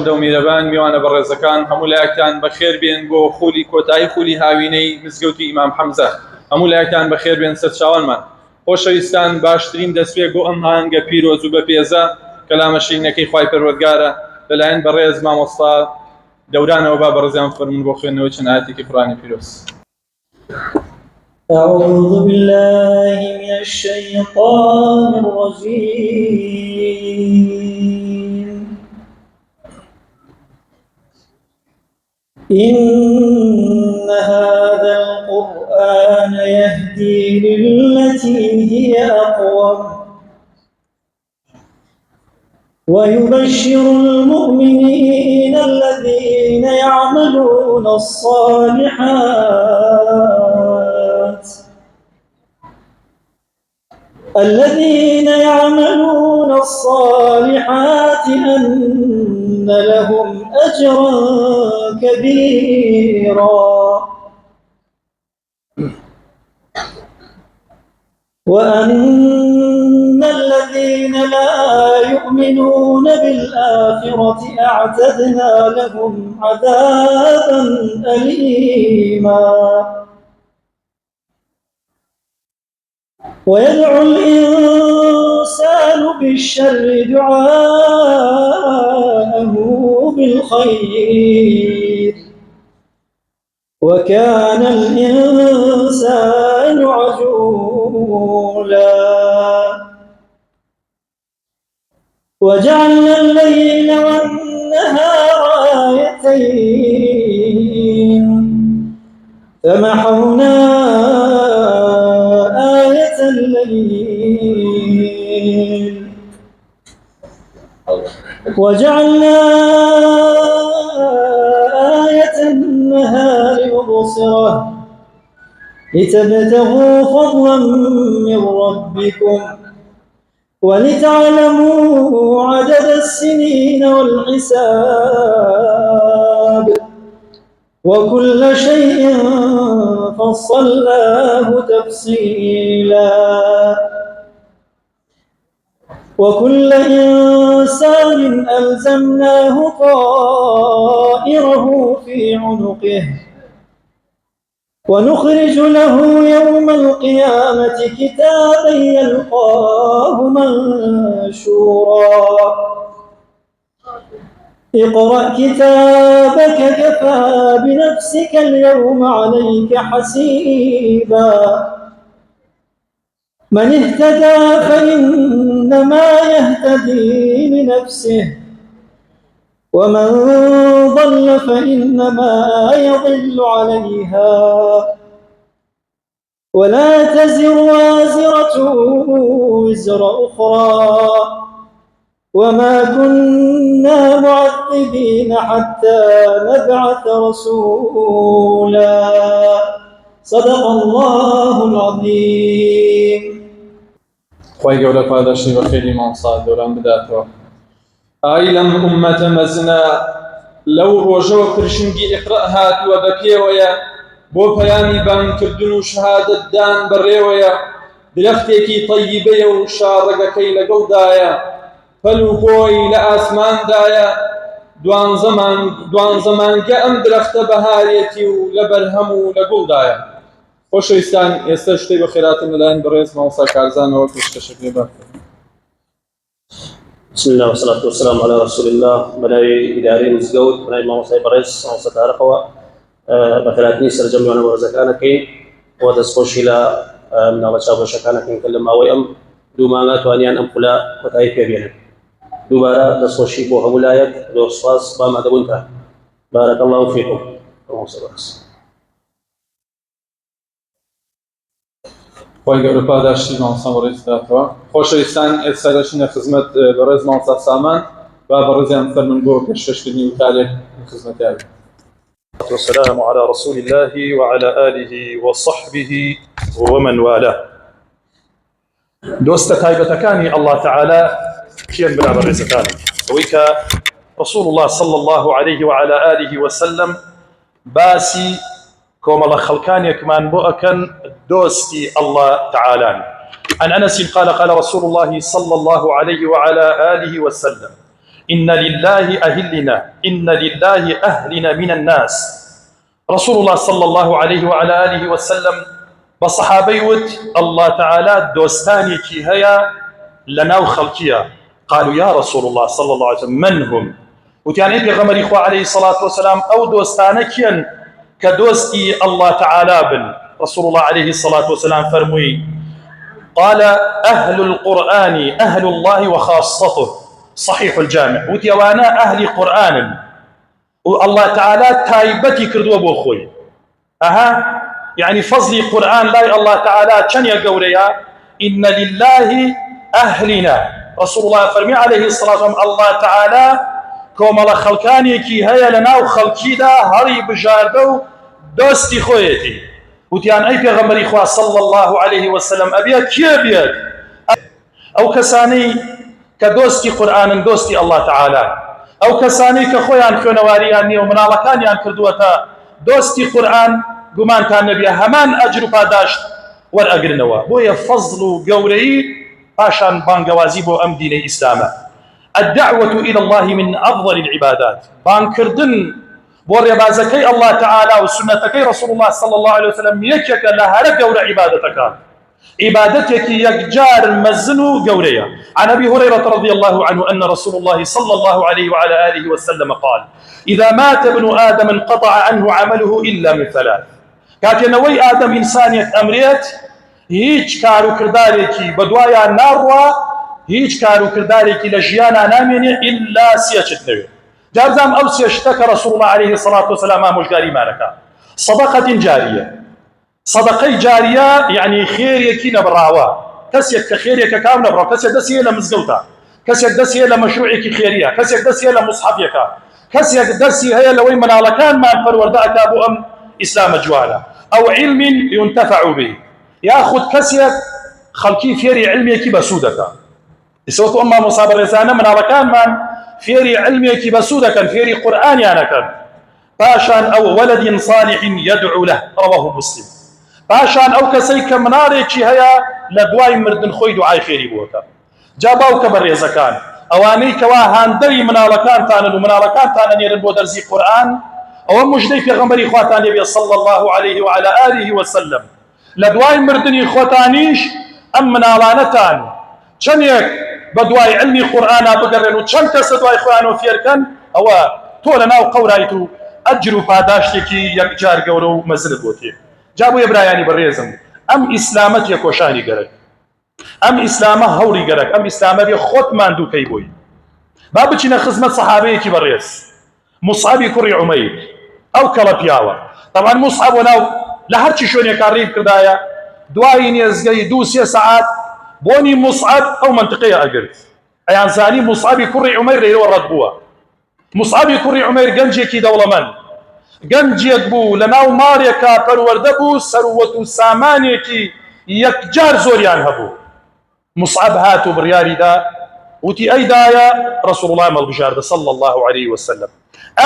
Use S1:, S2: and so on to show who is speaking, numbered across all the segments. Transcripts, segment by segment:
S1: ڕەحمەبەخشندە و میرەبان میوانە بەڕێزەکان هەموو لایەکتان بەخێر بێن بۆ خولی کۆتایی خولی هاوینەی مزگەوتی ئیمام حەمزە. هەموو لایەکتان بەخێر بێن سەرچاوانمان. خۆشەویستان، باشترین دەستپێک بۆ ئەم هاهەنگە پیرۆز و بەپێزە کەلامە شیرینەکەی خوای پەروەردگارە لەلایەن بەڕێز مامۆستا دەورانەوە با بەڕێزیان فەرمون بۆ خوێندنەوەی چەند ئاەتێکی قورئانی پیرۆز.
S2: أعوذ بالله من الشيطان الرجيم. إن هذا القرآن يهدي للتي هي أقوم ويبشر المؤمنين الذين يعملون الصالحات أن لهم أجرا كبيرا وأن الذين لا يؤمنون بالآخرة أعتدنا لهم عذابا أليما ويدعو الإنسان بالشر دعاءه بالخير وكان الإنسان عجولا وجعلنا الليل والنهار آيتين فمحونا آية الليل وجعلنا آية النهار مبصرة لتبتغوا فضلا من ربكم ولتعلموا عدد السنين والحساب وكل شيء فصلناه تفصيلا وكل إنسان ألزمناه طائره في عنقه ونخرج له يوم القيامة كتابا يلقاه منشورا اقرأ كتابك كفى بنفسك اليوم عليك حسيبا من اهتدى فإنما يهتدي لنفسه ومن ضل فإنما يضل عليها ولا تزر وازرة وزر أخرى وما كنا معذبين حتى نبعث رسولا صدق الله العظيم.
S1: خوای گەورە پاداشتی بە خێری مامۆستا دەوران بداتەوە. ئای لەم ئوممەتە مەزنە لەو ڕۆژەوە پرشنگی ئیقرا هاتووە بە پێوەیە بۆ پەیامی بانکردن و شەهادەتدان بەڕێوەیە درەختێکی تەییبەیە و شاڕەگەکەی لەگەڵدایە پەل و پۆی لە ئاسماندایە دوانزەمانگە ئەم درەختە بەهارێتی و لە بەرهەم و لە گوڵدایە. خۆشەویستان، ئێستا شتەی بە خێراتم لەلایەن بەڕێز مامۆستا کارزانەوە پێشکەشەکرێ بکەن.
S3: بسم الله والصلاة والسلام على رسول الله. بناي إداري مزجود بناي ماموسا بريس ماموسا تارقوا بثلاثني سرجم وانا ورزقانك ودسقوش إلى من الله شاب وشكانك نكلم أويم دومانات وانيان أمفلا وتايف يبينا دوبارا دسقوشي بوها ولايات دو صفاص باما دبونتا بارك الله فيكم. ماموسا بريس
S1: خوای گەورە پاداشتی مامۆستا بەڕێز بداتەوە. خۆشەویستان، ئێستا دەچینە خزمەت بەڕێز مامۆستا سامان با بەڕێزیان فەرمون بۆ پێشکەشکردنی وتارێک خزمەتیان.
S4: والسلام على رسول الله وعلى آله وصحبه ومن والاه. دوست تايبتكاني الله تعالى كيان بلا برزتاني ويك رسول الله صلى الله عليه وعلى آله وسلم باسي كومل خلقاني كمان بؤكن دوستي الله تعالى. عن أنس قال قال رسول الله صلى الله عليه وعلى آله وسلم إن لله أهلنا من الناس. رسول الله صلى الله عليه وعلى آله وسلم بصحابي وت الله تعالى دوستاني كي هيا لنا خلقيا. قالوا يا رسول الله صلى الله عليه وسلم من هم؟ وتعني بيغمر إخوة عليه الصلاة والسلام أو دوستانكيا كدوستي الله تعالى بن. رسول الله عليه الصلاة والسلام فرمي قال أهل القرآن أهل الله وخاصته. صحيح الجامع. وتيوانا أهل قرآن والله تعالى تايبتي كردوا بوخوي يعني فضل قرآن لا الله تعالى كان يقوليا إن لله أهلنا. رسول الله فرمي عليه الصلاة والسلام الله تعالى كوم الله خلقاني كي هيا لنا وخلقي دا هري بجاردو دوستي خويتي. وتيان أي پیغمبر إخوة صلى الله عليه وسلم أبيت كي أبيت أو كساني كدوستي قرآن دوستي الله تعالى أو كساني كخويان خوانواريان ومنالكانيان كردوتا دوستي قرآن قمان كان نبي همان أجر باداشت والأقرنوا بويا فضل قوري باشان بانقوازي بو أم دين إسلاما. الدعوة إلى الله من أفضل العبادات. بانكردن بوريبازكي الله تعالى وسنتكي رسول الله صلى الله عليه وسلم يكيك لها قور عبادتك عبادتك يكجار مزنو قوريا. عن أبي هريرة رضي الله عنه أن رسول الله صلى الله عليه وعلى آله وسلم قال إذا مات ابن آدم انقطع عنه عمله إلا من ثلاث. كاتنوي آدم إنسانية أمريت هيج كارو كرداريكي بدوايا ناروا هيج كارو كرداريكي لجيانا ناميني إلا سياشت نوي. جارزام أو سيشتك رسول الله عليه الصلاة والسلام مجداري مالكا صدقة جارية. صدقة جارية يعني خير يكي نبراوا كسيك كخير يكا كام نبراوا كسيك دسيه لمزقوتا كسيك دسيه لمشروعك خيرية كسيك دسيه لمصحفيك كسيك دسيه هي لوين منالكان ما الفرورداء كابو أم إسلام جوالا أو علم ينتفع به ياخذ كسيك خلقي فيري علميك بسودك يسوت أمة مصاب الرسانة منالكان من فيري علميك بسودك فيري قرآن يعني كان باشان أو ولد صالح يدعو له رواه مسلم. باشان أو كسيك منارك هيا لدواي مردن خوي دعاي خيري بوتا جاباو كبر زكان أوانيك واهان دري منالكان تانا ومنالكان تانا يرن بو درزي قرآن أو مجدي في غمري إخواتان نبي صلى الله عليه وعلى آله وسلم لدواي مردن إخواتانيش أم منالانتان شنيك بدواي علمي قرآن بقرن وشن كسدواي إخوان وفيركن أو تولنا وقورايتو أجر باداشتكي يكجار قورو مزل بوتي. جابوا إبراهيم بريزم أم إسلامت يكوشاني قرق أم إسلامه هوري قرق أم إسلامه بي خط ماندو كيبوي. بابتنا خزمة صحابي كي بريز مصعب كري عمير أو كلابياوة. طبعا مصعب وناو لهرشي شون يكاريب كردايا دواين يزقي دوسية ساعات بوني مصعب أو منطقية أقرد أيان زاني مصعب كري عمير يلو الردبوة. مصعب كري عمير قنجي كي دولة من قنجي بو لناو ماريكا پروردبو سروتو سامانيكي يكجار زوريان هبو. مصعب هاتو برياري دا وتي أي دايا رسول الله مال بشارة صلى الله عليه وسلم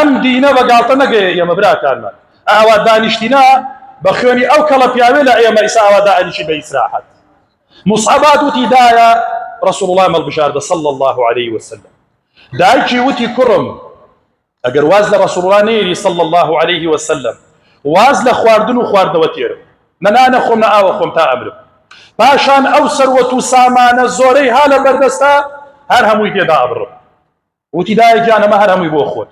S4: أم دينا بقالتنا يا مبراكان مال أهوا دانشتنا بخيوني أو كلا بيعمل أي ما إساء دانش بإسراحات. مصعبات وتي دايا رسول الله مال بشارة صلى الله عليه وسلم دايكي وتي كرم اگر واز رسول الله نيري صلى الله عليه وسلم واز لخواردن وخوارد وتير نانا خمنا او خم تا امر باشان او ثروت سامان زوري حال بردستا هر هموي كده امر وتداي جانا ما هر هموي بو خود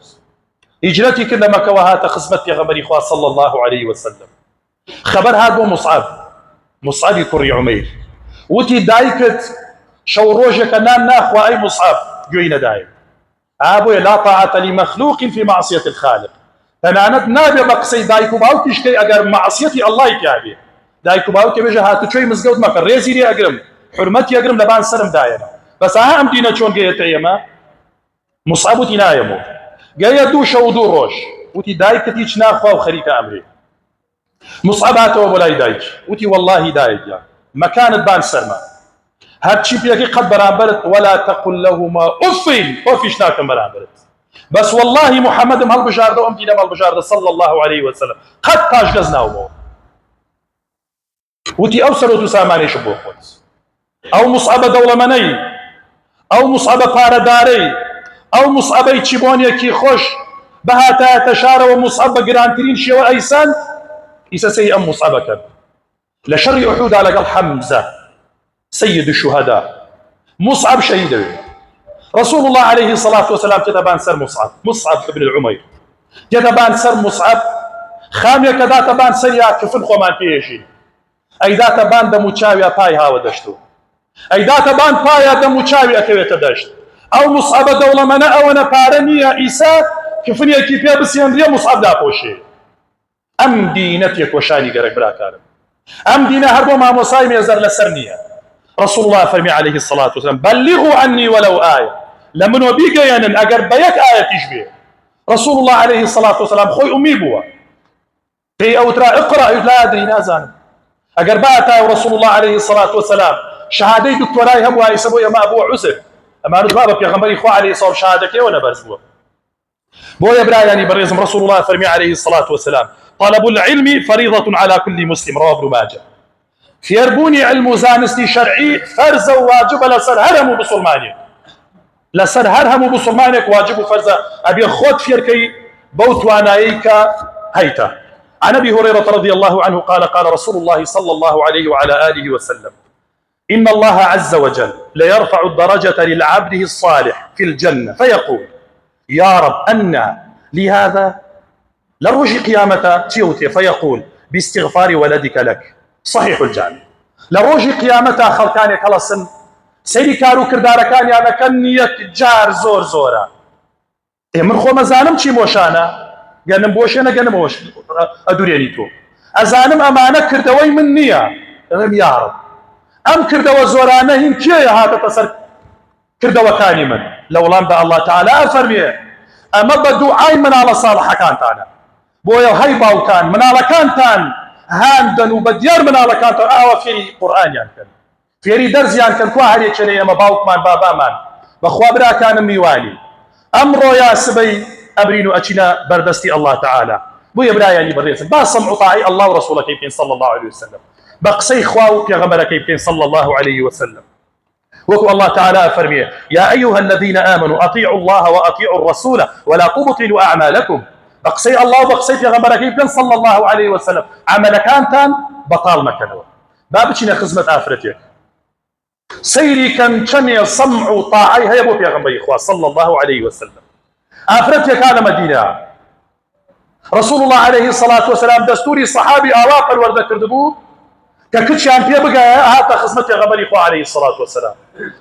S4: هجرتي كل ما كوهات خصمت غمر اخوا صلى الله عليه وسلم خبر هذا مصعب كري عمير وتي دايكت شوروجك ناخوا اي مصعب جوينا دايم أبوي لا طاعة لمخلوق في معصية الخالق. تنانت نابي بقصي دايكو باو كشكي أجر معصيتي الله يكابي دايكو باو كبيجا هاتو شوي مزقود ما كان ريزيري أجرم حرمتي أجرم لبان سلم دايما بس أهم دينا شون جاية تيما مصعبتي نايمو جاية دو شو دو روش وتي دايك تيج ناخوا وخريك أمري مصعباته وبلاي دايك وتي والله دايك مكانت بان سلمة هاتشي بيكي قد برامبرت ولا تقل لهما أفين وفيش ناكم برامبرت بس والله محمد مهل بجارد وأمتنا مهل بجارد صلى الله عليه وسلم قد تاج قزناومو وتي أوسر وتساماني شبو خود أو مصعب دولة مني أو مصعب بارداري أو مصعبي تشيبونيكي خوش بهاتا تشار ومصعب جرانترين شيء أيسان إساسي أم مصعبك لشر أحود على قال حمزة سيد الشهداء مصعب شهيد رسول الله عليه الصلاة والسلام تتبان سر مصعب ابن العمير تتبان سر مصعب خامية كذا تبان سريا كفن خومان فيشي أي ذا تبان دموشاوي باي هاو دشتو أي ذا تبان باي دموشاوي أكويت دشت أو مصعب دولة منا أو أنا بارنيا إيسا كفن يكي فيها بسيان ريا مصعب دا بوشي أم دينتك وشاني قرق بلا كارم أم دينا هربو ما مصايم يزر لسرنيا رسول الله فرمي عليه الصلاة والسلام بلغوا عني ولو آية لمن وبيقى ينن أقر بيك آية تشبه رسول الله عليه الصلاة والسلام خوي أمي بوا في أوترا اقرأ لا أدري نازان أقر باتا رسول الله عليه الصلاة والسلام شهادي دكتوراي هم ويسبوا يا ما أبو عسر أما نتبابا في غنبري خوا عليه الصلاة شهادك ولا برزبوا بو يا براياني بريزم رسول الله فرمي عليه الصلاة والسلام طلب العلم فريضة على كل مسلم رواه ابن ماجه فيربوني علم زانستي شرعي فرز واجب لسر هرم بسلمانك لسر هرم بسلمانك واجب فرز أبي خود فيركي بوتوانايك هيتا عن أبي هريرة رضي الله عنه قال قال رسول الله صلى الله عليه وعلى آله وسلم إن الله عز وجل ليرفع الدرجة للعبد الصالح في الجنة فيقول يا رب أن لهذا لروج قيامة تيوتي فيقول باستغفار ولدك لك صحيح الجامع لروج قيامة خلقانك على السن سيري كارو كرداركاني أنا كنية جار زور زورا من خو مزانم چی موشانا گەنم بۆشێنە گەنم ئەوەش ئەدورێنیتۆ ئەزانم ئەمانە کردەوەی من نییە دەڵێم یا ڕەب ئەم کردەوە زۆرانە هین کێیە هاتەتە سەر کردەوەکانی من لە وەڵام بە ئەڵڵا تەعالا ئەفەرمێ ئەمە بە دوعای مناڵە ساڵحەکانتانە بۆیە هەی باوکان مناڵەکانتان هاندن و بە دیار مناڵەکانتان ئاوە فێری قورئانیان کەن فێری دەرزیان کەن کوا هەرێکێ لە ئێمە باوکمان بابامان بەخوا براکانم میوانی ئەمڕۆ یا سبەی أبرين أتنا بردستي الله تعالى بو يبراياني بريسن با سمع طاعي الله ورسوله كيفين صلى الله عليه وسلم بقسي خواو يا غمر كيفين صلى الله عليه وسلم وكو الله تعالى فرميه يا أيها الذين آمنوا أطيعوا الله وأطيعوا الرسول ولا تبطلوا أعمالكم بقسي الله وبقسي يا غمر كيفين صلى الله عليه وسلم عمل كانتان بطال مكانه بابتنا خزمة آفرتك سيري كان شني سمع طاعي هيا بو يا غمر صلى الله عليه وسلم آفرتك على مدينة رسول الله عليه الصلاة والسلام دستوري صحابي آواق الوردة كردبو ككتشان بيه بقى هاتا خصمتي غمري خوا عليه الصلاة والسلام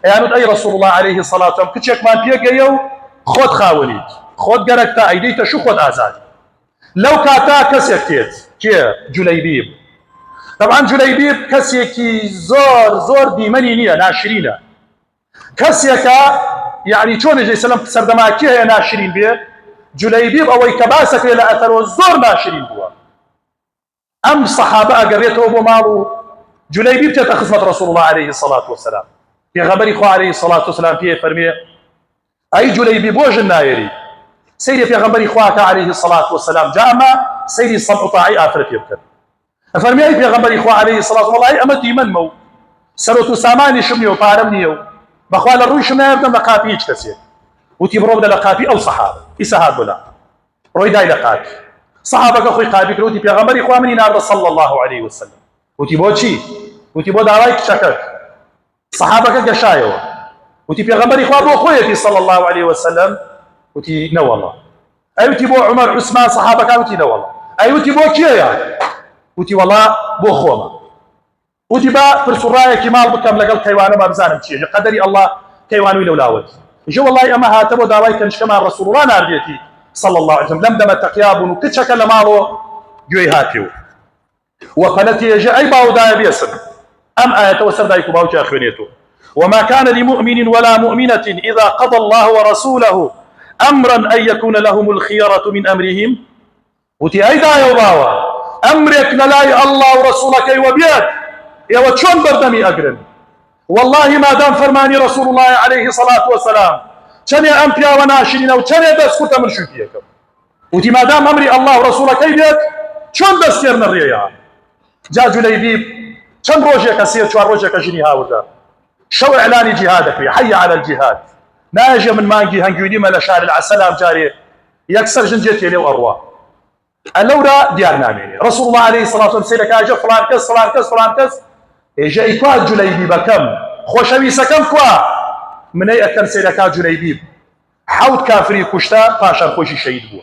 S4: يعني أي رسول الله عليه الصلاة والسلام كتشك مان بيه قيو خود خاونيت خود قرقتا أيديتا شو خود آزاد لو كاتا كسيكتيت كيه جليبيب طبعا جليبيب كسيكي زور ديماني نية ناشرينة كسيكا يعني شون جاي سلام سردماكي هي ناشرين بيه جليبيب او كباسك الى اثر والزور ناشرين بوا ام صحابه قريته ابو مالو جليبيب تتخصمت رسول الله عليه الصلاه والسلام في غبري خو عليه الصلاه والسلام في فرميه اي جليبيب وجه النايري سيدي في غبري خواك عليه الصلاه والسلام جامع سيدي صمع طاعي اخرت يبكر فرميه في غبري خو عليه الصلاه والله امتي من مو سرت ساماني شمني وطارمني بخوال الروي شما يبدأ لقابي هيك كسير وتي برو بدا لقابي أو صحابة إسهاد بلا روي داي لقابي صحابك أخوي قابي كروتي بيغمبري إخوة مني نار صلى الله عليه وسلم وتي بو چي وتي بو دارايك شكك صحابك قشايو وتي بيغمبري إخوة بو أخويتي صلى الله عليه وسلم وتي نو الله أي وتي بو عمر عثمان صحابك وتي نو الله أي وتي بو كيا وتي والله بو أخوة وتبا فرسورايا كمال بكم لقل كيوانو ما بزانم شيء قدري الله كيوانو لولاوت جو والله اما هاتبو داواي كان كما رسول الله نارديتي صلى الله عليه وسلم لم دم تقياب وكتشك لمالو جوي هاتيو وقالت يجي اي باو داي بيسن ام ايه وسر دايكو باو اخوينيتو وما كان لمؤمن ولا مؤمنة اذا قضى الله ورسوله امرا ان يكون لهم الخيرة من امرهم وتي اي دايو باوا امرك لاي الله ورسولك وبيد يا وشون بردمي أقرن والله ما دام فرماني رسول الله عليه الصلاة والسلام كان أنبياء وناشرين وكان بس كنت أمر شو فيكم ودي ما دام أمري الله ورسوله كيفيت شون بس يرنا الرياء جاء جليبيب كم روجك سير شو روجك جني هاودا شو إعلان جهادك حي على الجهاد ناجي من مانجي هنجودي ما لشار العسلام جاري يكسر جنجتي لي وأروى اللورا ديار نامي رسول الله عليه الصلاة والسلام سيدك أجا فلان كس فلان كس فلان كس إجا إكوا جليبي بكم خوشوي سكم كوا من أي أكم سيدك جليبي حوت كافري كشتا باشر خوشي شهيد بو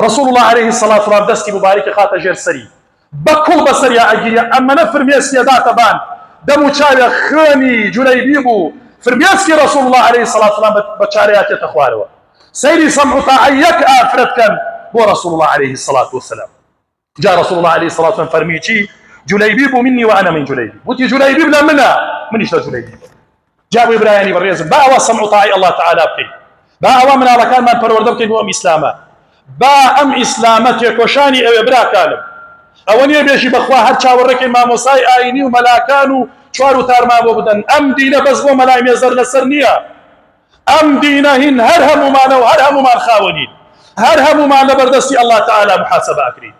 S4: رسول الله عليه الصلاة والسلام دستي مبارك خاطر جير سري بكل بصر يا أجيريا أما نفر ميسكي داتا بان دمو تشاري خاني جليبي بو فرميسكي رسول الله عليه الصلاة والسلام بتشاريات يتخواروا سيدي سمعوا طاعيك آفرت كان هو رسول الله عليه الصلاة والسلام جاء رسول الله عليه الصلاة والسلام فرميتي جليبيب مني وأنا من جليبيب قلت جليبيب لا منها من يشتى جليبيب جابوا إبراهيم بالرياض باوا سمعوا طاعي الله تعالى بكي باوا من على كان من فرورد بكي هو إسلامه با أم إسلامتك وشاني أو إبرا كالم أولي بيجي بخوا هرشا وركي ما مصاي آيني وملاكانو شوارو تار ما بودن أم دينا بزبو ملايم يزر لسرنيا أم دينا هن هرهم ما نو هرهم ما الخاونين هرهم ما لبردستي الله تعالى محاسبة أكري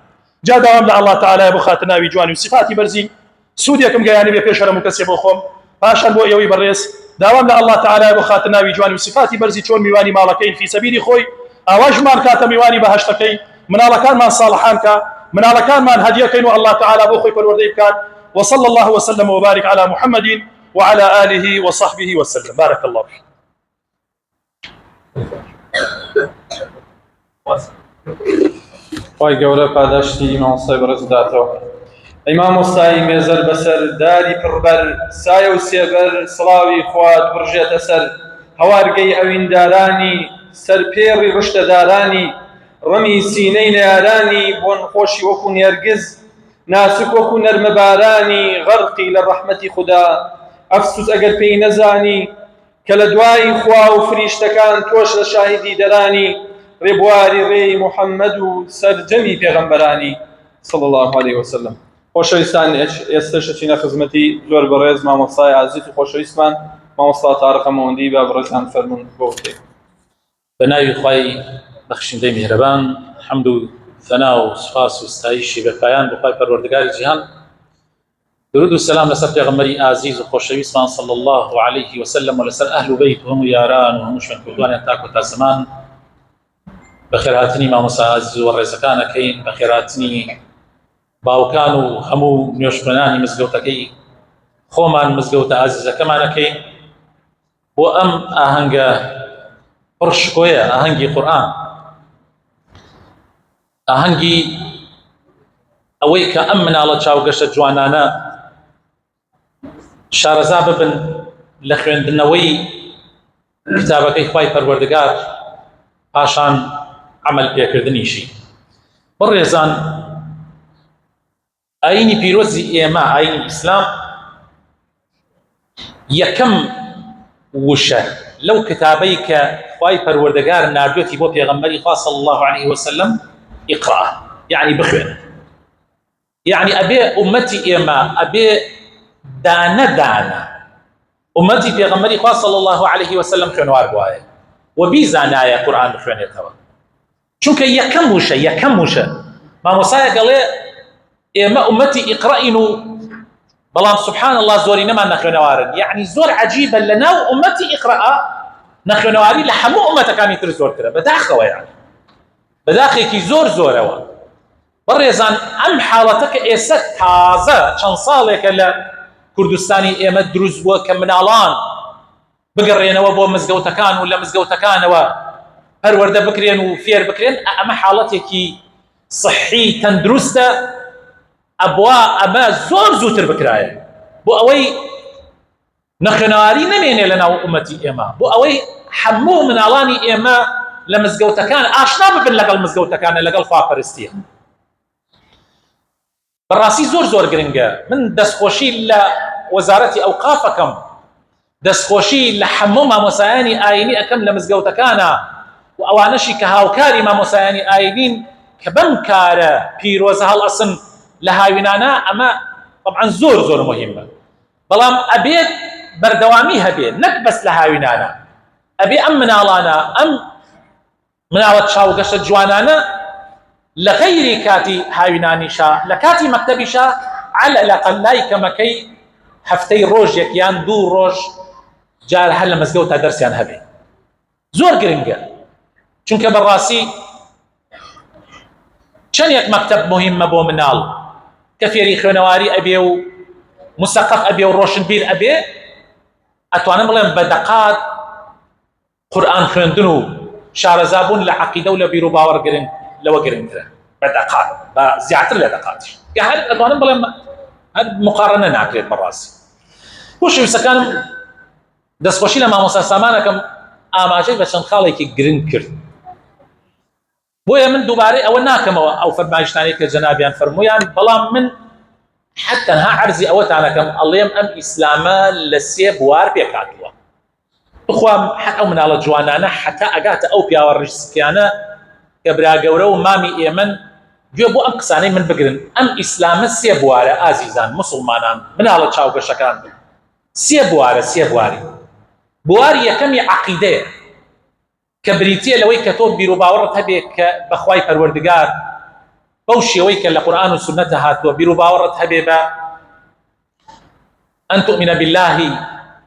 S4: جاء دوام الله تعالى أبو خاتنا بجواني وصفاتي برزي سوديكم جاياني بيشر مكسب وخم باشا بو يوي بريس دوام الله تعالى أبو خاتنا بجواني وصفاتي برزي شون ميواني مالكين في سبيل خوي أواج مان كاتا ميواني بهشتكي من على كان من صالحان كا من على كان من هديكين والله تعالى أبو خوي بالورديب كان وصلى الله وسلم وبارك على محمد وعلى آله وصحبه وسلم بارك الله فيك
S1: خی گەورە پاداشتی ئیمام مۆسای بەڕێز بداتەوە. ئیمام مۆسای مێزەر بەسەر داری پڕبەر سایە و سێبەر سڵاوی خوات بڕژێتە سەر هەوارگەی ئەویندارانی سەرپێڕی ڕشتەدارانی ڕەمی سینەی نەیارانی بۆ نەخۆشی وەکو نێرگز ناسک وەکو نەرمەبارانی غەرقی لە ڕەحمەتی خودا ئەفسوس ئەگەر پێی نەزانی کە لە دوای خوا و فریشتەکان تۆش لە شاهیدی دەرانی ڕێبواری ڕێی محەممەد و سەرجەمی پێغەمبەرانی صلی الله عليه وسلم. خۆشەویستان ئێستش چینە خزمەتی زۆر بەڕێز مامۆستای عەزیز و خۆشەویستمان مامۆستا تارق ئەمەوەندی با بەڕێزان فەرموون بۆ وتێ.
S5: بناوی خوای بەخشندەی میهرەبان حەمد و ثەنا و سوپاس و ستایشی بەپایان بۆ خوای پەروەردگاری جیهان درود و سلام لەسەر پێغەمبەری ئازیز و خۆشەویستمان صلی الله عليه وسلم و لەسەر ئەهل و بەیت و هەموو یاران و هەموو شوێنکەوتوانیان تاک و تا زەمان بەخێرهاتنی مامۆستا عەزیز و ڕێزەکانەکەین بەخێرهاتنی باوکان و هەموو نوێژبەرانی مزگەوتەکەی خۆمان مزگەوتە عەزیزەکەمانەکەین بۆ ئەم ئاهەنگە پڕشکۆیە ئاهەنگی قورئان ئاهەنگی ئەوەی کە ئەم مناڵە چاوگەشە جوانانە شارەزا ببن لە خوێندنەوەی کتابەکەی خوای پەروەردگار پاشان عمل پێکردنیشی. بەڕێزان ئاینی پیرۆزی ئێمە ئاینی ئیسلام یەکەم وشە لەو کتابەی کە خوای پەروەردگار ناردوێتی بۆ پێغەمبەری خوا صلی الله عليه وسلم ئیقرا یعنی بخوێن یعنی ئەبێ ئومەتی ئێمە ئەبێ دانە دانە ئومەتی پێغەمبەری خوا صلی الله عليه وسلم خوێنوار بوایە و بیزانایە قورئان بخوێنێتەوە چونکە یەکەم وشە مامۆسایە دەڵێ ئێمە ئومەتی ئیقرائین و بەڵام سبحان الله زۆری نەمان نەخوێنەوارن یعنی زۆر عەجیبە لەناو ئومەتی ئیقرا نەخوێنەواری لە هەموو ئومەتەکانی تر زۆرترە بەداخەوە یعنی بەداخێکی زۆرەوە. بەڕێزان ئەم حاڵەتە کە ئێستا تازە چەند ساڵێکە لە کوردستانی ئێمە دروست بووە کە مناڵان بگەڕێنەوە بۆ مزگەوتەکان و لە مزگەوتەکانەوە پەروەردە بکرێن و فێر بکرێن ئەمە حاڵەتێکی صحی تەندروستە ئەبوا ئەمە زۆر زووتر بکرایە بۆ ئەوەی نەخوێنەواری نەمێنێ لەناو ئومەتی ئێمە بۆ ئەوەی هەموو مناڵانی ئێمە لە مزگەوتەکان ئاشنا ببن لەگەڵ مزگەوتەکانە لەگەڵ خواپەرستیە. بەڕاستی زۆر گرنگە من دەستخۆشی لە وەزارەتی ئەوقافەکەم دەستخۆشی لە هەموو مامۆسایانی ئاینی ئەەکەم لە مزگەوتەکانە و ئەوانەشی کە هاوکاری مامۆسایانی ئاینین کە بەم کارە پیرۆزە هەڵئەسن لە هاوینانە ئەمە طبعاً زۆر مهمە بەڵام ئەبێت بەردەوامی هەبێت نەک بەس لە هاوینانە ئەبێ ئەم مناڵانە ئەم مناڵە چاوگەشە جوانانە لە غەیری کاتی هاوینانیشا لە کاتی مەکتەبیشا على الأقل لای کەمەکەی هەفتەی ڕۆژێک یان دوو ڕۆژ جار هەر لە مزگەوتە دەرسیان هەبێ زۆر گرنگە، چونکە بەڕاستی چەندێک مەکتەب مهمە بۆ مناڵ کە فێری خوێنەواری ئەبێ و مسەقف ئەبێ و ڕۆشنبیر ئەبێ، ئەتوانم بڵێم بە دەقات قورئان خوێندن و شارەزابوون لە عەقیدە و لە بیر و باوەڕ گرنگ لەوە گرنگترە، بە دەقات، بە زیاتر لە دەقاتیش. کە هەر ئەتوانم بڵێم هەر مقارنە ناکرێت بەڕاستی. خۆشەویستەکانم، دەستخۆشی لە مامۆستا سامانەکەم ئاماژەی بە چەند خاڵێکی گرنگ کرد. بۆیە من دووبارەی ئەوە ناکەمەوە ئەو فەرمایشتانەی کە جەنابیان فەرموویان، بەڵام من حتەنها عەرزی ئەوەتانەکەم ئەڵێم ئەم ئیسلامە لە سێ بوار پێکاتووە. بخوام حەق ئەو مناڵە جوانانە حتا ئەگاتە ئەو پیاوە ڕیسکیانە کە برا گەورە و مامی ئێمن گوێ بۆ ئەم قسانەی من بگرن. ئەم ئیسلامە سێ بوارە ئازیزان مسلمانان، مناڵە چاوگەشەکان سێ بوارە، سێ بواری. بواری یەکەمی عەقیدەیە کە بریتیە لەوەی کە تۆ بیر و باوەڕت هەبێ کە بەخوای پەروەردگار بەو شێوەی کە لە قورئان و سونەتە هاتووە بیر و باوەڕت هەبێ بە أن تؤمن بالله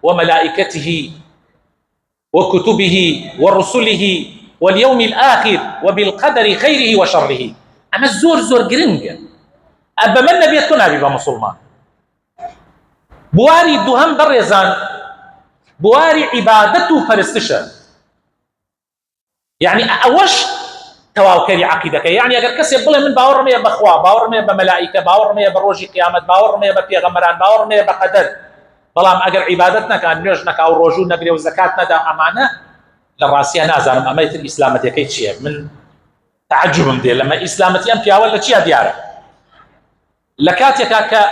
S5: وملائكته وكتبه ورسله واليوم الآخر وبالقدر خيره وشره. أما زور زور گرنگە. ئەبە من نەبێت تۆ نابی بە مسلمان. بواری دووهەم بەڕێزان بواری عیبادەت و پەرستشە. یعنی ئەوەش تەواوکەری عەقیدەکە. یعنی ئەگەر کەسێک بڵێ من باوەڕم هەیە بەخوا، باوەڕم هەیە بە مەلائیکە، باوەڕم هەیە بە ڕۆژی قیامەت، باوەڕم هەیە بە پێغەمبەران، باوەڕم هەیە بە قەدەر، بەڵام ئەگەر عیبادەت نەکات، نوێژ نەکات و ڕۆژوو نەگرێ و زەکات نەدا، ئەمانە لە ڕاستیە نازانم ئەمەیتر ئیسلامەتەکەی چییە. من تعجبم دێ لەمە ئیسلامەتی ئەم پیاوە لە چیا دیارە. لە کاتێکا کە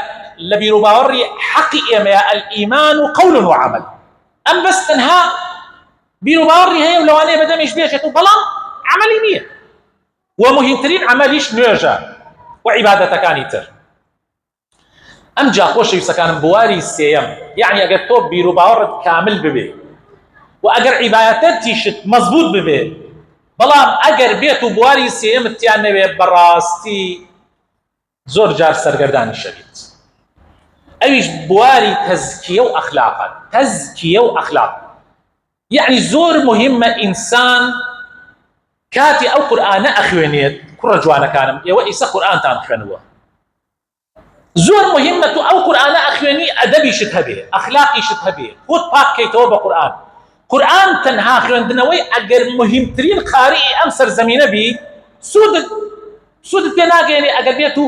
S5: لە بیر و باوەڕی حەقی ئێمەیە ئەلئیمان و قەول و عەمەل، ئەم بەس تەنها بیر و باوەڕی هەیە و لەوانەیە بەدەمیش بێژێت و بەڵام عەمەلی نییە. ومهمترین عەمەلیش نوێژە و عیبادەتەکانی تر. ئەم جا خۆشەویستەکانم بواری سێیەم، یعنی ئەگەر تۆ بیر و باوەڕت کامل ببێ و ئەگەر عیبادەتیشت مەزبوط ببێ، بەڵام ئەگەر بێت و بواری سێیەمت تیان نەوێ، بەڕاستی زۆر جار سەرگەردانی شەویت. ئەویش بواری تەزکیە و ئەخلاقە. تەزکیە و ئەخلاق یعنی زۆر مهمە ئینسان کاتی ئەو قورئانە ئەخوێنێت. کوڕە جوانەکانم، ئێوە ئیسە قورئانتان خوێنووە، زۆر مهمە تو ئەو قورئانە ئەخوێنی ئەدەبیشت هەبێ، ئەخلاقیشت هەبێ، خۆت پاککەیتەوە بە قورئان. قورئان تەنها خوێندنەوەی ئەگەر مهمترین قاریئی ئەم سەرزەمینە بی، سوودت پێ ناگەێنێ ئەگەر بێت و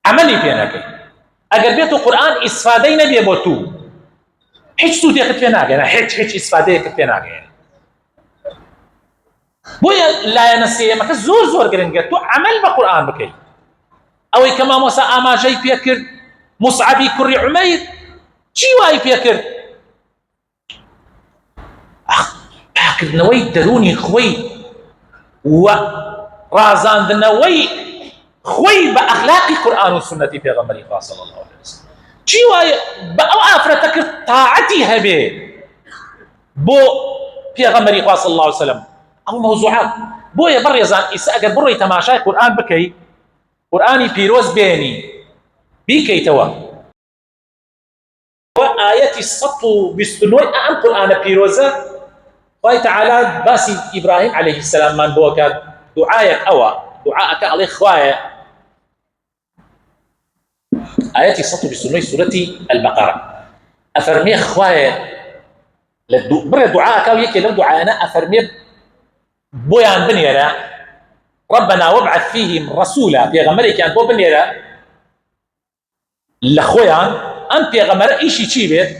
S5: عەمەلی پێ نەکەی. ئەگەر بێت و قورئان ئیسفادەی نەبێ بۆ تو، هیچ سوودێکت پێ ناگەێنێ، هیچ ئیسفادەیەکت پێ ناگەێنێ. بۆیە لایەنە سێیەمەکە زۆر زۆر گرنگە، تۆ عەمەل بە قورئان بکەی. ئەوەی کە مامۆستا ئاماژەی پێ کرد موسعەبی کوڕی عومەیر، چی وای پێ کرد؟ پاکردنەوەی دەرونی خۆی و ڕازاندنەوەی خۆی بە ئەخلاقی قورئان و سونەتی پێغەمبەری خوا صلی الله علیه وسلم. چی وایە؟ بە ئەو ئافرەتە کرد تاعەتی هەبێ بۆ پێغەمبەری خوا صلی الله علیه وسلم. ئەو مەوزوعات بۆیە بەڕێزان ئیسا ئەگەر بڕۆی تەماشای قورئان بکەی، قورئانی پیرۆز بێنی بیکەیتەوە، ئایەتی 129 ئەم قورئانە پیرۆزە خوای تەعالی باسی ئیبراهیم عەلەیهی سەلاممان بۆ کات. دوعایەک ئەوە، دوعاەکە ئەڵێ خوایە، ئایەتی 129 سورەتی البەقەرە ئەفەرمێ خوایە بڕێ دوعاەکە و یەکێ لەو دوعایانە ئەفەرمێ بۆیان بنێرە ربنا وابعث فيهم رسولا، پێغەمبەرێکیان بۆ بنێرە لە خۆیان. ئەم پێغەمبەرە ئیشی چی بێت؟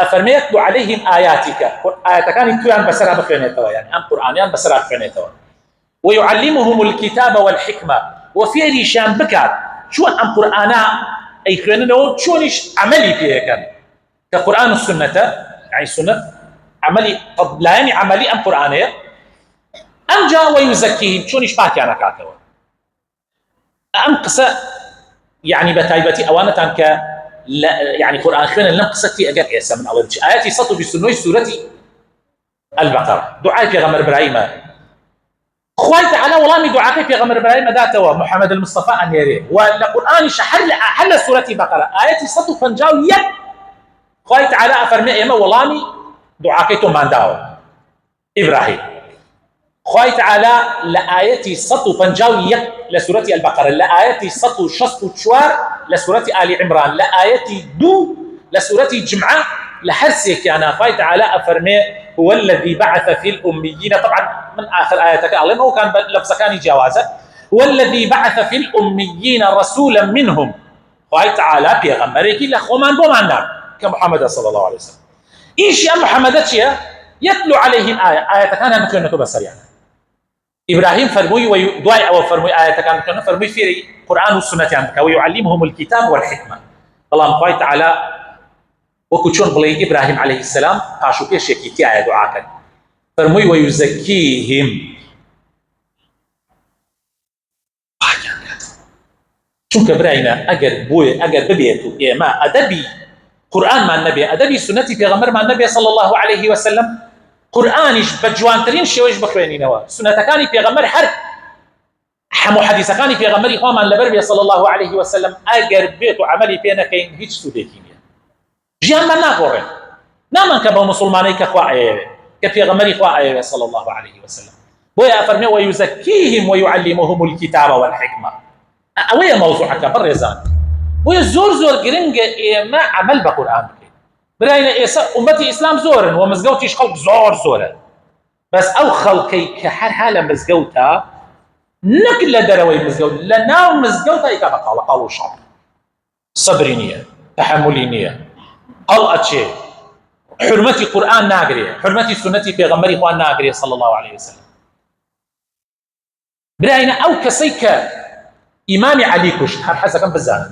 S5: ئەفەرمێ یەتلو عەلەیهیم ئایاتیکە، ئایەتەکانی تویان بەسەرا بخوێنێتەوە، یعنی ئەم قورئانیان بەسەرا بخوێنێتەوە. ويعلمهم الكتاب والحكمة، وفێریشیان بکات چۆن ئەم قورئانە ئەیخوێننەوە، چۆنیش عەمەلی پێەکەن کە قورئان و سونەتە، یعنی سونەت عەمەلی لایەنی عەمەلی ئەم قورئانەیە. ئەمجا وەیوزەکیهم، چۆنیش پاکیان ئەکاتەوە. ئەم قسە یعنی بە تایبەتی ئەوانەتان کە یعنی قورئان خوێنن لەم قسەتی ئەگەر ئێستا من ئەڵێم چی ئایەتی 129 سورەتی البەقەرە دوعای پێغەمبەر ئیبراهیمە. خوای تەعالی وەڵامی دوعاکەی پێغەمبەر ئیبراهیمە داتەوە، محەممەد المستەفا ئەنێرێ، و لە قورئانیش هەر لە سورەتی بەقەرە ئایەتی 151 خوای تەعالی ئەفەرمێ ئێمە وەڵامی دوعاکەی تۆمان داوە. إبراهيم خوي تعالى لآية 151 لسورة البقرة، لآية 164 لسورة آل عمران، لآية 2 لسورة الجمعة، لحرسك أنا خوي تعالى أفرمي هو الذي بعث في الأميين، طبعا من آخر آياتك أعلم هو كان لفظ كان جوازا، هو الذي بعث في الأميين رسولا منهم خوي تعالى بيغمرك لخومان بومانا كمحمد صلى الله عليه وسلم إيش يا محمد يتلو عليهم آية كان مثل نكتب سريعا إبراهيم فرموي ودعاء أو فرموي آية كان فرموي في القرآن والسنة عندك ويعلمهم الكتاب والحكمة. الله خوي تعالى وكتشون بلي إبراهيم عليه السلام عاشوا كيش يكيتي آية دعاء فرموي ويزكيهم چونکە براینا ئەگەر ببێت و ئێمە ئەدەبی قورئانمان نەبێ ئەدەبی سنەتی پێغەمبەرمان نەبێ صلی الله عليه وسلم قورئانیش بە جوانترین شێوەیەش بخوێنینەوە سنەتەکانی پێغەمبەر هەر هەموو حەدیثەکانی پێغەمبەری خۆمان لەبەر بێ صلی الله عليه وسلم ئەگەر بێت و عەمەلی پێ نەکەین هیچ سوودێکی نییە ژیانمان ناگۆڕێت نامان کە بەو مسلمانەی کە خوا ئەیەوێ کە پێغەمبەری خوا ئەیەوێ صلی الله عليه وسلم بۆیە ئەفەرمێ وەیوزەکیهم وەیوعەللیمهم الکتاب والحکمە ئەوەیە مەوزوعەکە بەڕێزان بۆیە زۆر گرنگە ئێمە عەمەل بە قورئان بکەین براینە ئێستا ئومەتی ئیسلام زۆرن و مزگەوتیش خەڵک زۆرە بەس ئەو خەڵکەی کە هەر لە مزگەوتە نەک لە دەرەوەی مزگەوت لە ناو مزگەوتە ئیکا بە قاڵە و شەڕ سەبری نییە تەحەمولی نییە هەڵ ئەچێ حرمەتی قورئان ناگرێ حرمەتی سنەتی پێغەمبەری خوا ناگرێ صلی الله عليه وسلم براینە ئەو کەسەی کە ئیمامی عەلی کوشت هەر حەزەکەم بزانن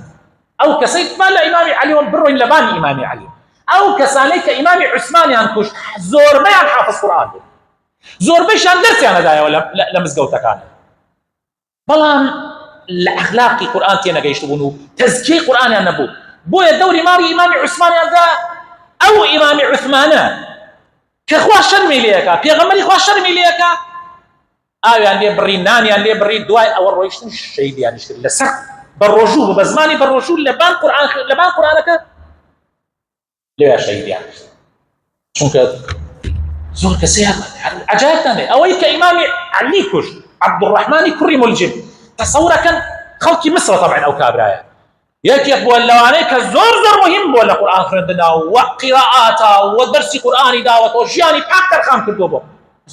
S5: ئەو کەسەی بان لە ئیمامی عەلی و بڕۆین لە بانی ئیمامی عەلی ئەو کەسانەی کە ئیمامی عوسمانیان کوشت زۆربەیان حافظ قورئان بوو زۆربەیشان دەرسیان نەدایەوە لە مزگەوتەکان بەڵام لە ئەخلاقی قورئان تێنەگەیشت بوون و تەزکیەی قورئانیان نەبوو بۆیە دەوری ماری ئیمامی عوسمانیاندا ئەو ئیمامی عوسمانە کە خوا شەرمی لێیەکا پێغەمبەری خوا شەرمی لێیەکا ئاویان لێ بڕی نانیان لێ بڕی دوای ئەوە ڕۆیشتن شەیدیانیش کرد لەسەر بەڕۆژوو بە زمانی بەڕۆژوو لە بان قورئانەکە لێوە شەیدیان چونکە زۆر کەسەیان عەجایبتان لێ ئەوەی کە ئیمامی عەلی کوشت عەبدوڕەحمانی کوڕی مولجم تەسەورەکەن خەڵکی مصر طبعا ئەو کابرایە یەکێک بووە لەوانەی کە زۆر مهم بووە لە قورئان خوێندنەوە و قیراءاتە و دەرسی قورئانی داوەتەوە ژیانی پاک تەرخان کردووە بۆ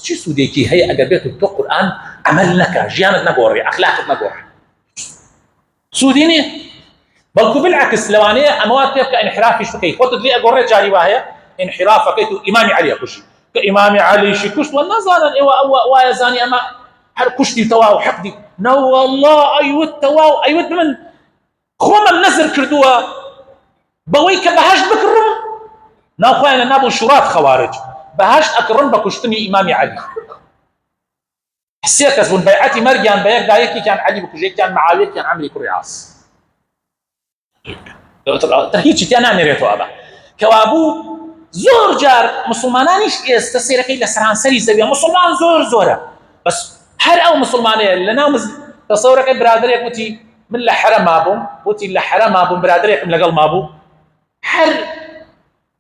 S5: چی سوودێکی هەیە ئەگەر بێت تۆ قورئان عەمەل نەکا ژیانت نەگۆڕێ ئەخلاقت نەگۆڕێ سوودی نییە بەڵکو بالعکس لەوانەیە ئەمەوات پێ بکە ئینحرافیش بکەی خۆتت لێ ئەگۆڕێ جاری وایە ئینحرافەکەیت و ئیمامی عەلیە کوشی کە ئیمامی عەلیشی کوشت و نەزانن ئێوە وایە زانی ئەمە هەر کوشتی تەوا و حەقدی نەوەڵڵا ئەیوت تەوا و ئەیوت من خۆمم نەزر کردووە بەوەی کە بەهەشت بکڕم ناوخۆیانە نابوو شوڕات خەوارج بەهەشت ئەکڕن بە کوشتنی ئیمامی عەلی سێ کەس بوون بەیعەتی مەرگیان بە یەکدا یەکێکیان عەلی بکوژ یەکیان معاویە یەکیان عەمری کوڕی عاس هیچی تیان نامێرێتەوە ئەبا کەوا بوو زۆر جار مسلمانانیش ئێستا سیرەکەی لە سەرانسەری زەویە مسلمان زۆرە بەس هەر ئەو مسلمانەیە لەناو تەسەورەکەی برادرێک وتی من لە حەرەما بووم وتی لە حەرەما بووم برادرێکم لەگەڵ مابوو هەر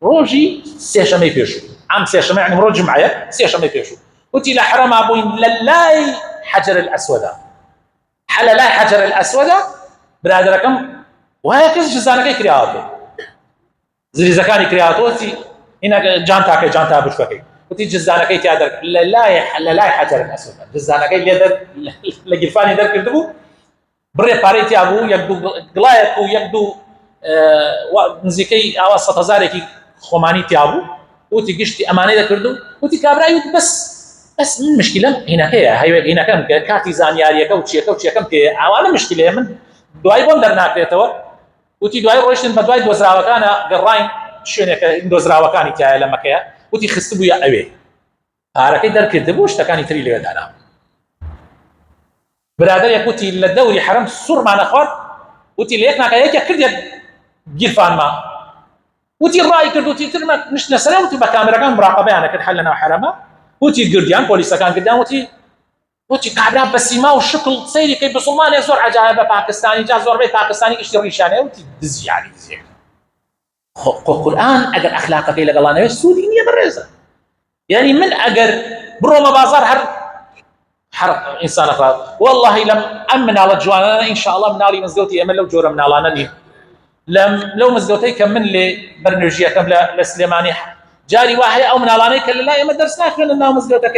S5: ڕۆژی سێشەمەی پێشوو عام سێشەمە یعنی ڕۆژ جمعەیە سێشەمەی پێشوو وتی لە حەرەما بووین لە لای حەجەر الئەسوەدە لە لای حەجەر الئەسوەدە برادرەکەم وایە کەس جزانەکەی کراوەتەوە زریزەکانی کراوەتەوە وتی هینە جانتاکەی جانتا بچووەکەی وتی جزانەکەی تیا دەر لە لای حەجەر الئەسوەدە جزانەکەی لێ لە گیرفانی دەرکردبوو بڕێ پارەی تیا بوو یەک دوو گڵایەک و یەک دوو نزیکەی ئاوا 100,000 خۆمانی تیا بوو وتی گشتی ئەمانەی دەکردو وتی کابرای وتی بەس من مشکلەم هینەکەیە هینەکەم کە کاتی زانیاریەکە و چیەکەم پێ ئەوانە مشکلەیە من دوای بۆم دەرناکرێتەوە وتی دوای ڕۆیشتن بە دوای دۆزراوەکانە گەڕاین شوێنێکە دۆزراوەکانی تایە لە مەکەیە وتی خست بوویە ئەوێ پارەکەی دەرکردبوو شتەکانی تری لێوە دانا برادرێک وتی لە دەوری حەرەم سوورمانە خوارد وتی لە یەک ناکە یەکێک کردێک گیرفانما وتی ڕای کرد وتی ترمە نیشتە سەرە وتی بە کامێرەکان مراقەبەیانە کرد هەر لەناو حەرەمە وتی گردیان پۆلیسەکان گردیان وتی کابرا بە سیما و شکڵ سەیری کەی بسڵمانێ زۆر عەجایبە پاکستانی جا زۆربەی پاکستانی گشتی ڕیشانەیە وتی دزیانی دزیێک قورئان ئەگەر ئەخلاقەکەی لەگەڵانەوێت سوودی نییە بەڕێزە یعنی من ئەگەر بروما بازار هر انسان اخر والله لم امن على جوانا ان شاء الله منالي مزقوتي امل لو جوره منالانني لو مزقوتي كمن لي برنامجيه كامله لسليماني جاري واحد او منالاني كلا لا ما درسنا كنا انه مزقوتك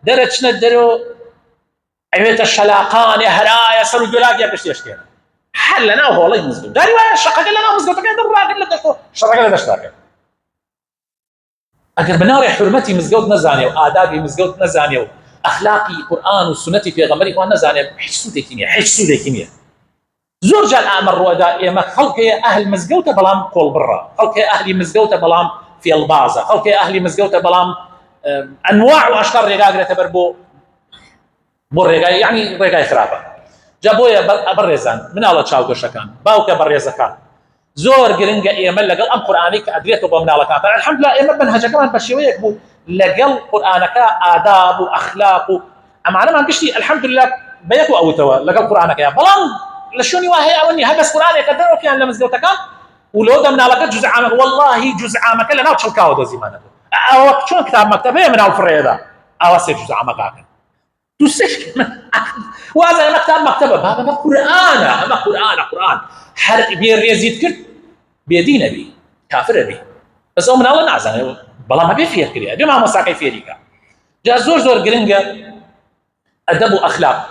S5: درجنا درو عيوت الشلاقان يا هرايا سلو جلاج يا بشتي اشكال حلنا وهو الله يمزقو داري واحد شقق لنا مزقوتك درا قال لك شرق لنا اشتاك اگر بناوي حرمتي مزقوت نزاني وادابي مزقوت نزاني اخلاقي قران وسنتي في غمري وانا زاني حسو ديكيميا زور جال امر ودا ما خلق اهل مزقوته بلام قول برا خلق اهلي مزقوته بلام في البازه خلق اهلي مزقوته بلام انواع واشكال رقاق تبربو برقاق يعني رقاق خرابه جابويا بريزان من الله تشاو شكان باوكا بريزكان زور قرنقا ايما لقل ام قرانك ادريته بمنالك الحمد لله ايما منهج كمان بشويه بو لقل قرانك آداب واخلاق اما انا ما قشتي الحمد لله بيكو او توا لقل قرانك يا بلان لشوني واهي اوني هبس قرانك قدروا كان لمزقوتك ولو دمنا لك جزء عامك والله جزء عامك لنا وتشلكاو دو زمانك او شلون كتاب مكتبه من الفريده او سي جزء عامك تسك وهذا مكتبه بابا قران حرق بير يزيد كرت بيدين بي كافر بي بس من الله نعزه بلا ما بيفير كريا بما مساكي فيريكا جا زور قرنقه ادب واخلاق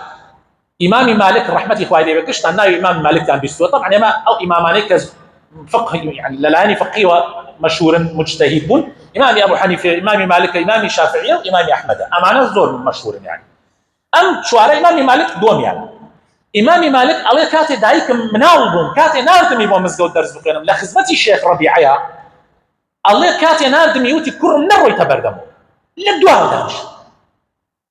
S5: امام مالك رحمه الله عليه بكشت عن امام مالك كان بيستوى طبعا ما او امامان فقه يعني للاني فقيه مشهور مجتهد بن امام ابو حنيفه امام مالك امام شافعي وامام احمد امانه زور مشهور يعني ام شوارع امام مالك دوم يعني امام مالك الله كاتي دايك مناوبون كاتي ناردمي بو مزقود درس بقينم لخدمتي الشيخ ربيعيا الله كاتي ناردمي يوتي كر منرو يتبردمو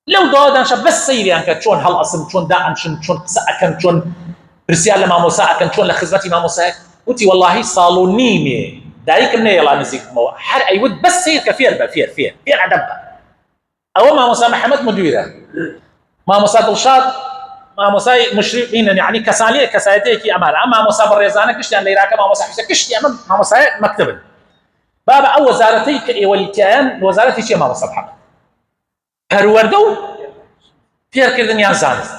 S5: لو دانش بس سيري انك شلون هالاصل شلون داعم شلون ساكن شلون رساله لما مساكن شلون لخدمتي ما مساك وتي والله صالونيمي دايك من يلا نزيك مو حر اي ود بس سير كفير فير عدبه او ما مسا محمد مديره ما مسا دلشاد ما مسا مشرفين يعني كساليه امال اما مسا بريزانه كشتي اللي راك ما مسا حسك كشتي امام ما مسا مكتب بابا او وزارتي والكيان وزارتي شي ما مسا بحق هروردو فير كردن يا زانس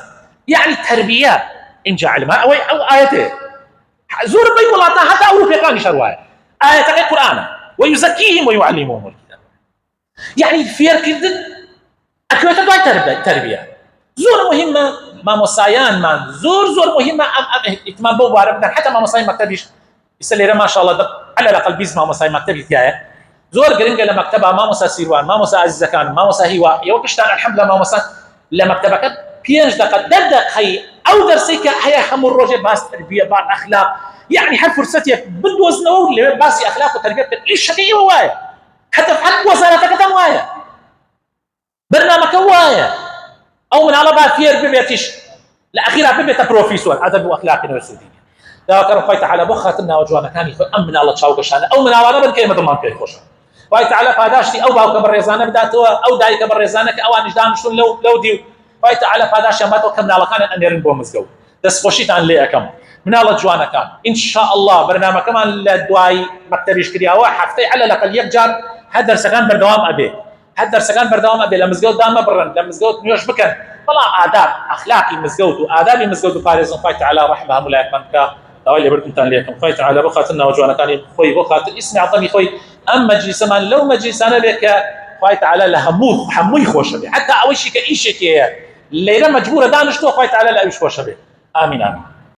S5: يعني تربيه ان جعل ما او ايته زور بي والله حتى أوروبا كان يشرواها آية القرآن ويزكيهم ويعلمهم الكتاب يعني فير كردن أكوية دواء تربية زور مهمة ما مصايان من زور مهمة اتمام بو باربنا حتى ما مصايان مكتبش يسلي ما شاء الله على الأقل بيز ما مصايان مكتبي تيايا زور قرنقة لمكتبها ما مصا سيروان ما مصا الزكان ما مصا هوا يوكشتان الحمد لله ما مصا لمكتبك بينج دقت دبدق خي او درسيك هي خمر روجي باس تربيه بعض اخلاق يعني هل فرصتي بدوز نور اللي باسي اخلاق وتربيه ايش شقيه هوايه حتى في حق وزارتك تموايه برنامج هوايه او من على بافير ببيتش الاخيره ببيت بروفيسور ادب واخلاق الرسوليه لا كان فايت على بخاتنا وجوانا كان امن الله تشاو قشانه او من على ربن كلمه ضمان كي خوش فايت على فاداشتي او باو كبريزانه بداتوا او داي كبريزانك او انجدان شلون لو ديو فايت على فاداش ما تو كم على كان ان يرن بو مزقو بس خوشيت عن لي كم من الله جوانا كان ان شاء الله برنامج كمان لدواي مكتبش كريا حفتي على الاقل يجار هدر سكان بردوام ابي لمزقو دام برن لمزقو نيوش بكن طلع آداب اخلاقي مزقو وادابي مزقو فارس فايت على رحمه ملاك منك اللي بركم تان ليكم فايت على بخاتنا وجوانا كان خوي بخات اسمي عطني خوي اما مجلس من لو مجلس انا لك فايت على لهموث حموي خوش حتى اول شيء كاي شيء الليله مجبوره دانش تو فايت على لا خوش امين